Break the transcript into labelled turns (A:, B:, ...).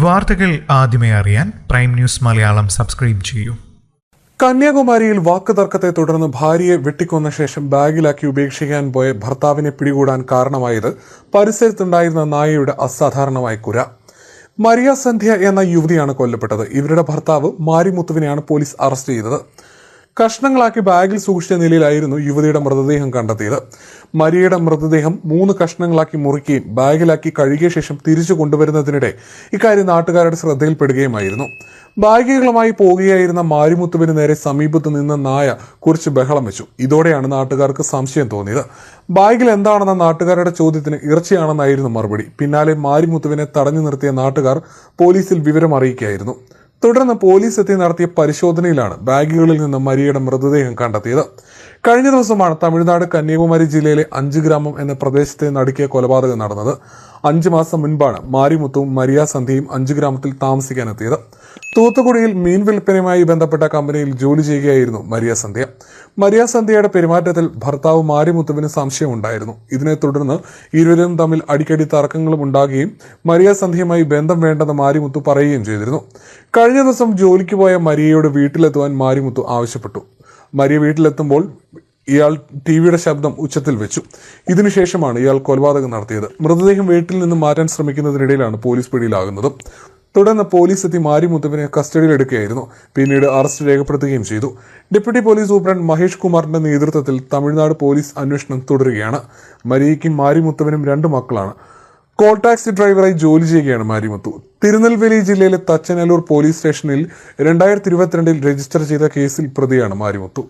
A: വാർത്തകൾ ആദ്യമേ അറിയാൻ പ്രൈം ന്യൂസ് മലയാളം സബ്സ്ക്രൈബ് ചെയ്യൂ.
B: കന്യാകുമാരിയിൽ വാക്കുതർക്കത്തെ തുടർന്ന് ഭാര്യയെ വെട്ടിക്കൊന്ന ശേഷം ബാഗിലാക്കി ഉപേക്ഷിക്കാൻ പോയ ഭർത്താവിനെ പിടികൂടാൻ കാരണമായത് പരിസരത്തുണ്ടായിരുന്ന നായയുടെ അസാധാരണമായ കുര. മരിയ സന്ധ്യ എന്ന യുവതിയാണ് കൊല്ലപ്പെട്ടത്. ഇവരുടെ ഭർത്താവ് മാരിമുത്തുവിനെയാണ് പോലീസ് അറസ്റ്റ് ചെയ്തത്. കഷ്ണങ്ങളാക്കി ബാഗിൽ സൂക്ഷിച്ച നിലയിലായിരുന്നു യുവതിയുടെ മൃതദേഹം കണ്ടെത്തിയത്. മരിയയുടെ മൃതദേഹം 3 കഷ്ണങ്ങളാക്കി മുറിക്കുകയും ബാഗിലാക്കി കഴുകിയ ശേഷം തിരിച്ചു കൊണ്ടുവരുന്നതിനിടെ ഇക്കാര്യം നാട്ടുകാരുടെ ശ്രദ്ധയിൽപ്പെടുകയുമായിരുന്നു. ബാഗുകളുമായി പോകുകയായിരുന്ന മാരിമുത്തുവിന് നേരെ സമീപത്ത് നിന്ന് നായ കുറിച്ച് ബഹളം വെച്ചു. ഇതോടെയാണ് നാട്ടുകാർക്ക് സംശയം തോന്നിയത്. ബാഗിൽ എന്താണെന്ന നാട്ടുകാരുടെ ചോദ്യത്തിന് ഇറച്ചിയാണെന്നായിരുന്നു മറുപടി. പിന്നാലെ മാരിമുത്തുവിനെ തടഞ്ഞു നിർത്തിയ നാട്ടുകാർ പോലീസിൽ വിവരം അറിയിക്കുകയായിരുന്നു. തുടർന്ന് പോലീസ് എത്തി നടത്തിയ പരിശോധനയിലാണ് ബാഗുകളിൽ നിന്ന് മരിയയുടെ മൃതദേഹം കണ്ടെത്തിയത്. കഴിഞ്ഞ ദിവസമാണ് തമിഴ്നാട് കന്യാകുമാരി ജില്ലയിലെ 5 ഗ്രാമം എന്ന പ്രദേശത്തെ നടുക്കിയ കൊലപാതകം നടന്നത്. 5 മാസം മുൻപാണ് മാരിമുത്തുവും മരിയ സന്ധ്യയും 5 ഗ്രാമത്തിൽ താമസിക്കാനെത്തിയത്. തൂത്തുക്കുടിയിൽ മീൻ വിൽപ്പനയുമായി ബന്ധപ്പെട്ട കമ്പനിയിൽ ജോലി ചെയ്യുകയായിരുന്നു മരിയ സന്ധ്യ. മരിയ സന്ധ്യയുടെ പെരുമാറ്റത്തിൽ ഭർത്താവ് മാരിമുത്തുവിന് സംശയമുണ്ടായിരുന്നു. ഇതിനെ തുടർന്ന് ഇരുവരും തമ്മിൽ അടിക്കടി തർക്കങ്ങളും ഉണ്ടാകുകയും മരിയ സന്ധ്യയുമായി ബന്ധം വേണ്ടെന്ന് മാരിമുത്തു പറയുകയും ചെയ്തിരുന്നു. കഴിഞ്ഞ ദിവസം ജോലിക്ക് പോയ മരിയയോട് വീട്ടിലെത്തുവാൻ മാരിമുത്തു ആവശ്യപ്പെട്ടു. മരിയ വീട്ടിലെത്തുമ്പോൾ ഇയാൾ ടിവിയുടെ ശബ്ദം ഉച്ചത്തിൽ വെച്ചു. ഇതിനുശേഷമാണ് ഇയാൾ കൊലപാതകം നടത്തിയത്. മൃതദേഹം വീട്ടിൽ നിന്ന് മാറ്റാൻ ശ്രമിക്കുന്നതിനിടയിലാണ് പോലീസ് പിടിയിലാകുന്നത്. തുടർന്ന് പോലീസ് എത്തി മാരിമുത്തുവിനെ കസ്റ്റഡിയിലെടുക്കുകയായിരുന്നു. പിന്നീട് അറസ്റ്റ് രേഖപ്പെടുത്തുകയും ചെയ്തു. ഡെപ്യൂട്ടി പോലീസ് സൂപ്രണ്ട് മഹേഷ് കുമാറിന്റെ നേതൃത്വത്തിൽ തമിഴ്നാട് പോലീസ് അന്വേഷണം തുടരുകയാണ്. മരിയയ്ക്കും മാരിമുത്തുവിനും 2 മക്കളാണ്. കോൾ ടാക്സി ഡ്രൈവറായി ജോലി ചെയ്യുകയാണ് മാരിമുത്തു. തിരുനെൽവേലി ജില്ലയിലെ തച്ചനല്ലൂർ പോലീസ് സ്റ്റേഷനിൽ 2022 രജിസ്റ്റർ ചെയ്ത കേസിൽ പ്രതിയാണ് മാരിമുത്തു.